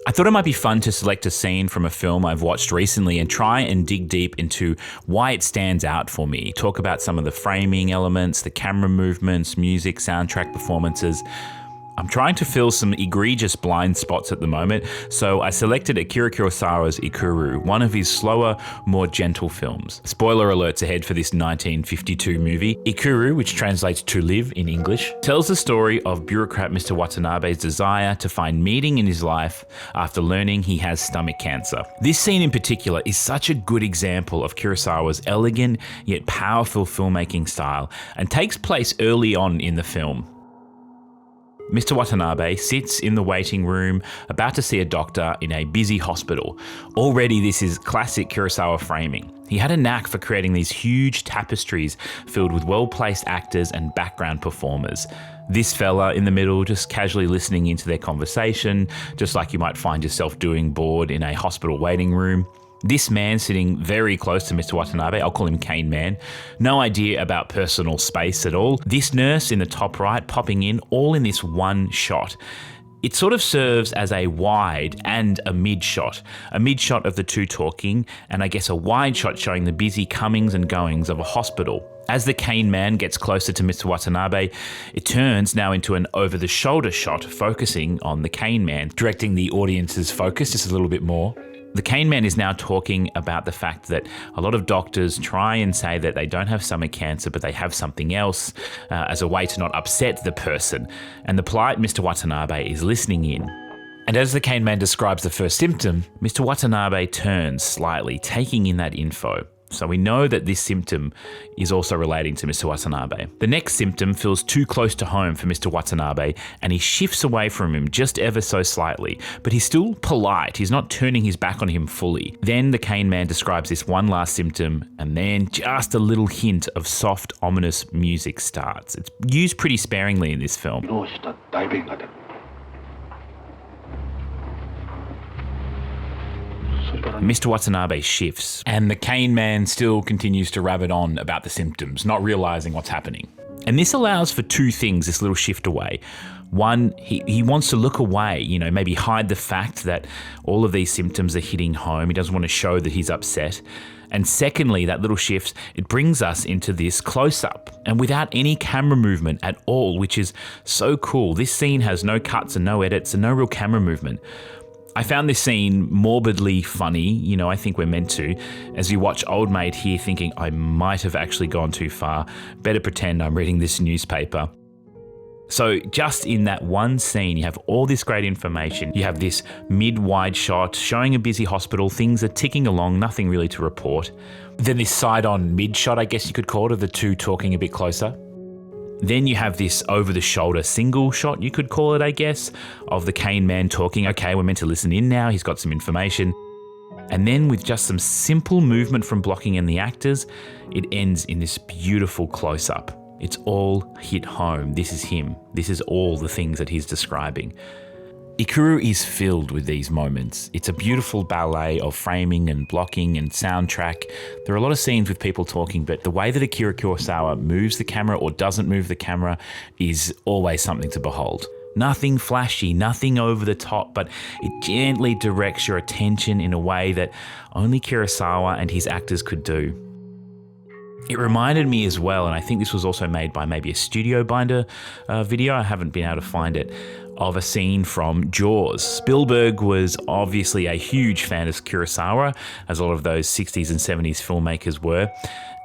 I thought it might be fun to select a scene from a film I've watched recently and try and dig deep into why it stands out for me. Talk about some of the framing elements, the camera movements, music, soundtrack performances. I'm trying to fill some egregious blind spots at the moment, so I selected Akira Kurosawa's Ikuru, one of his slower, more gentle films. Spoiler alerts ahead for this 1952 movie. Ikuru, which translates to live in English, tells the story of bureaucrat Mr. Watanabe's desire to find meaning in his life after learning he has stomach cancer. This scene in particular is such a good example of Kurosawa's elegant yet powerful filmmaking style and takes place early on in the film. Mr. Watanabe sits in the waiting room about to see a doctor in a busy hospital. Already this is classic Kurosawa framing. He had a knack for creating these huge tapestries filled with well-placed actors and background performers. This fella in the middle just casually listening into their conversation, just like you might find yourself doing bored in a hospital waiting room. This man sitting very close to Mr. Watanabe, I'll call him Cane Man, no idea about personal space at all. This nurse in the top right popping in, all in this one shot. It sort of serves as a wide and a mid shot of the two talking, and I guess a wide shot showing the busy comings and goings of a hospital. As the Cane Man gets closer to Mr. Watanabe, it turns now into an over-the-shoulder shot focusing on the Cane Man, directing the audience's focus just a little bit more. The Cane Man is now talking about the fact that a lot of doctors try and say that they don't have stomach cancer, but they have something else as a way to not upset the person. And the polite Mr. Watanabe is listening in. And as the Cane Man describes the first symptom, Mr. Watanabe turns slightly, taking in that info. So we know that this symptom is also relating to Mr. Watanabe. The next symptom feels too close to home for Mr. Watanabe, and he shifts away from him just ever so slightly, but he's still polite. He's not turning his back on him fully. Then the Cane Man describes this one last symptom, and then just a little hint of soft, ominous music starts. It's used pretty sparingly in this film. Mr. Watanabe shifts, and the Cane Man still continues to rabbit on about the symptoms, not realizing what's happening. And this allows for two things, this little shift away. One, he wants to look away, maybe hide the fact that all of these symptoms are hitting home. He doesn't want to show that he's upset. And secondly, that little shift, it brings us into this close-up and without any camera movement at all, which is so cool. This scene has no cuts and no edits and no real camera movement. I found this scene morbidly funny, I think we're meant to, as you watch old Maid here thinking, I might have actually gone too far, better pretend I'm reading this newspaper. So just in that one scene, you have all this great information. You have this mid-wide shot showing a busy hospital, things are ticking along, nothing really to report. Then this side-on mid-shot, I guess you could call it, of the two talking a bit closer. Then you have this over-the-shoulder single shot, you could call it, I guess, of the Cane Man talking. Okay, we're meant to listen in now. He's got some information. And then with just some simple movement from blocking and the actors, it ends in this beautiful close-up. It's all hit home. This is him. This is all the things that he's describing. Ikuru is filled with these moments. It's a beautiful ballet of framing and blocking and soundtrack. There are a lot of scenes with people talking, but the way that Akira Kurosawa moves the camera or doesn't move the camera is always something to behold. Nothing flashy, nothing over the top, but it gently directs your attention in a way that only Kurosawa and his actors could do. It reminded me as well, and I think this was also made by maybe a Studio Binder video, I haven't been able to find it, of a scene from Jaws. Spielberg was obviously a huge fan of Kurosawa, as a lot of those 60s and 70s filmmakers were,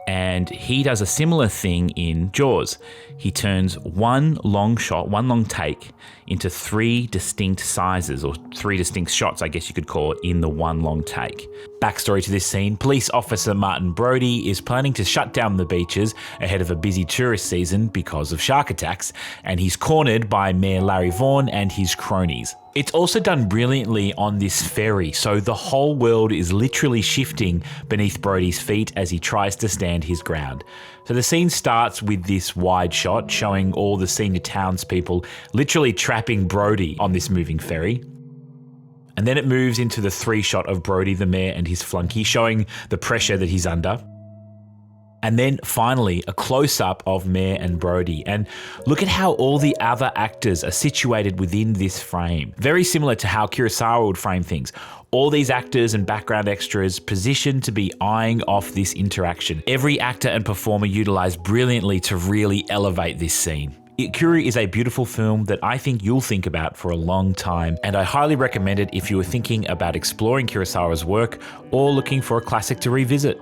and he does a similar thing in Jaws. He turns one long shot, one long take, into three distinct sizes, or three distinct shots, I guess you could call it, in the one long take. Backstory to this scene, police officer Martin Brody is planning to shut down the beaches ahead of a busy tourist season because of shark attacks, and he's cornered by Mayor Larry Vaughn and his cronies. It's also done brilliantly on this ferry, so the whole world is literally shifting beneath Brody's feet as he tries to stand his ground. So the scene starts with this wide shot showing all the senior townspeople literally trapping Brody on this moving ferry. And then it moves into the three shot of Brody, the mayor, and his flunky, showing the pressure that he's under. And then finally, a close-up of Mare and Brody. And look at how all the other actors are situated within this frame. Very similar to how Kurosawa would frame things. All these actors and background extras positioned to be eyeing off this interaction. Every actor and performer utilized brilliantly to really elevate this scene. Ikuru is a beautiful film that I think you'll think about for a long time, and I highly recommend it if you are thinking about exploring Kurosawa's work or looking for a classic to revisit.